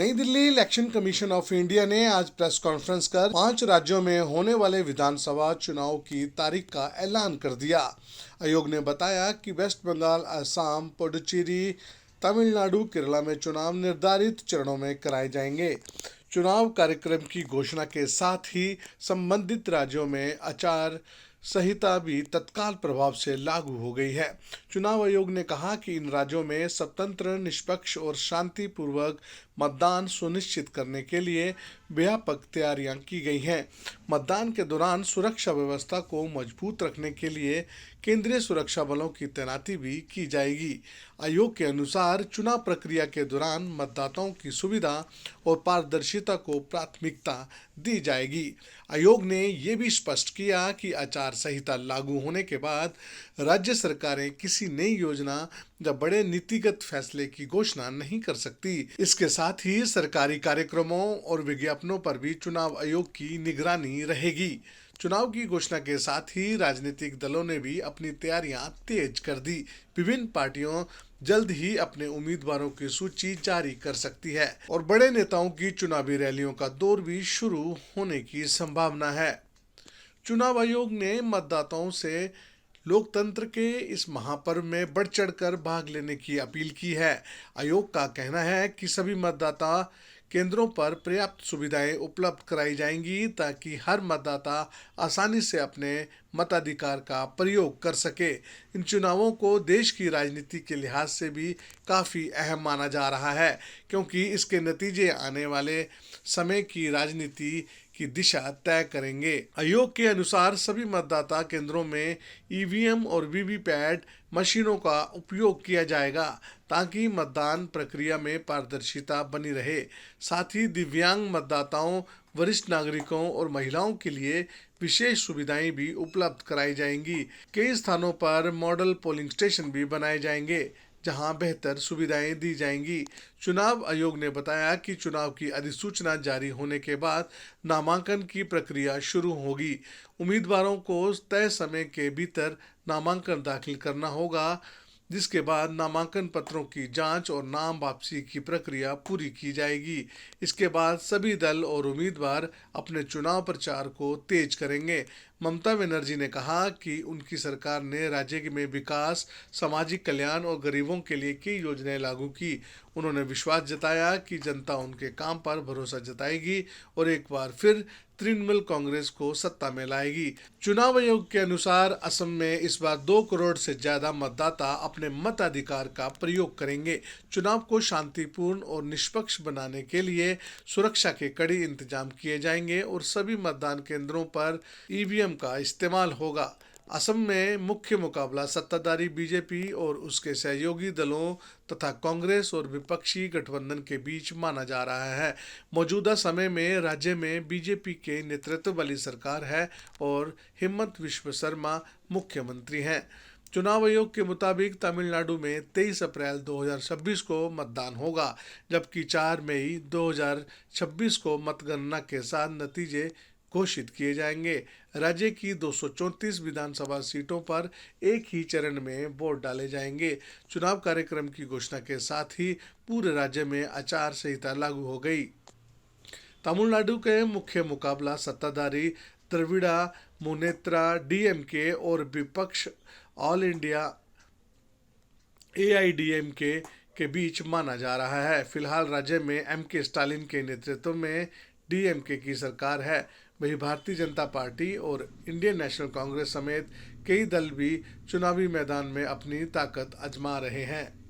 नई Delhi election commission of India ने आज प्रेस कॉन्फ्रेंस कर 5 राज्यों में होने वाले विधानसभा चुनाव की तारीख का ऐलान कर दिया। आयोग ने बताया कि वेस्ट बंगाल, असम, पुडुचेरी, तमिलनाडु, केरला में चुनाव निर्धारित चरणों में कराए जाएंगे। चुनाव कार्यक्रम की घोषणा के साथ ही संबंधित राज्यों में आचार संहिता भी तत्काल प्रभाव से लागू हो गई है। चुनाव आयोग ने कहा कि इन राज्यों में स्वतंत्र, निष्पक्ष और शांतिपूर्वक मतदान सुनिश्चित करने के लिए व्यापक तैयारियां की गई हैं। मतदान के दौरान सुरक्षा व्यवस्था को मजबूत रखने के लिए केंद्रीय सुरक्षा बलों की तैनाती भी की जाएगी। आयोग के अनुसार चुनाव प्रक्रिया के दौरान मतदाताओं की सुविधा और पारदर्शिता को प्राथमिकता दी जाएगी। आयोग ने ये भी स्पष्ट किया कि आचार संहिता लागू होने के बाद राज्य सरकारें किसी नई योजना या बड़े नीतिगत फैसले की घोषणा नहीं कर सकती। इसके साथ ही सरकारी कार्यक्रमों और विज्ञापनों पर भी चुनाव आयोग की निगरानी रहेगी। चुनाव की घोषणा के साथ ही राजनीतिक दलों ने भी अपनी तैयारियां तेज कर दी। विभिन्न पार्टियों जल्द ही अपने उम्मीदवारों की सूची जारी कर सकती है और बड़े नेताओं की चुनावी रैलियों का दौर भी शुरू होने की संभावना है। चुनाव आयोग ने मतदाताओं से लोकतंत्र के इस महापर्व में बढ़ चढ़कर भाग लेने की अपील की है। आयोग का कहना है कि सभी मतदाता केंद्रों पर पर्याप्त सुविधाएं उपलब्ध कराई जाएंगी ताकि हर मतदाता आसानी से अपने मताधिकार का प्रयोग कर सके। इन चुनावों को देश की राजनीति के लिहाज से भी काफ़ी अहम माना जा रहा है, क्योंकि इसके नतीजे आने वाले समय की राजनीति की दिशा तय करेंगे। आयोग के अनुसार सभी मतदाता केंद्रों में ईवीएम और वीवीपैट मशीनों का उपयोग किया जाएगा ताकि मतदान प्रक्रिया में पारदर्शिता बनी रहे। साथ ही दिव्यांग मतदाताओं, वरिष्ठ नागरिकों और महिलाओं के लिए विशेष सुविधाएं भी उपलब्ध कराई जाएंगी। कई स्थानों पर मॉडल पोलिंग स्टेशन भी बनाए जाएंगे जहां बेहतर सुविधाएं दी जाएंगी। चुनाव आयोग ने बताया कि चुनाव की अधिसूचना जारी होने के बाद नामांकन की प्रक्रिया शुरू होगी। उम्मीदवारों को तय समय के भीतर नामांकन दाखिल करना होगा, जिसके बाद नामांकन पत्रों की जांच और नाम वापसी की प्रक्रिया पूरी की जाएगी। इसके बाद सभी दल और उम्मीदवार अपने चुनाव प्रचार को तेज करेंगे। ममता बनर्जी ने कहा कि उनकी सरकार ने राज्य में विकास, सामाजिक कल्याण और गरीबों के लिए कई योजनाएं लागू की। उन्होंने विश्वास जताया कि जनता उनके काम पर भरोसा जताएगी और एक बार फिर तृणमूल कांग्रेस को सत्ता में लाएगी। चुनाव आयोग के अनुसार असम में इस बार 2 करोड़ से ज्यादा मतदाता अपने मताधिकार का प्रयोग करेंगे। चुनाव को शांतिपूर्ण और निष्पक्ष बनाने के लिए सुरक्षा के कड़े इंतजाम किए जाएंगे और सभी मतदान केंद्रों पर ईवीएम का इस्तेमाल होगा। असम में मुख्य मुकाबला सत्ताधारी बीजेपी और उसके सहयोगी दलों तथा कांग्रेस और विपक्षी गठबंधन के बीच माना जा रहा है। मौजूदा समय में राज्य में बीजेपी के नेतृत्व वाली सरकार है और हिमंत विश्व शर्मा मुख्यमंत्री हैं। चुनाव आयोग के मुताबिक तमिलनाडु में 23 अप्रैल 2026 को मतदान होगा, जबकि 4 मई 2026 को मतगणना के साथ नतीजे घोषित किए जाएंगे। राज्य की 234 विधानसभा सीटों पर एक ही चरण में वोट डाले जाएंगे। चुनाव कार्यक्रम की घोषणा के साथ ही पूरे राज्य में आचार संहिता लागू हो गई। तमिलनाडु के मुख्य मुकाबला सत्ताधारी द्रविड़ा मुनेत्रा डीएमके और विपक्ष ऑल इंडिया एआईडीएमके के बीच माना जा रहा है। फिलहाल राज्य में एमके स्टालिन के नेतृत्व में डीएमके की सरकार है। वहीं भारतीय जनता पार्टी और इंडियन नेशनल कांग्रेस समेत कई दल भी चुनावी मैदान में अपनी ताकत आजमा रहे हैं।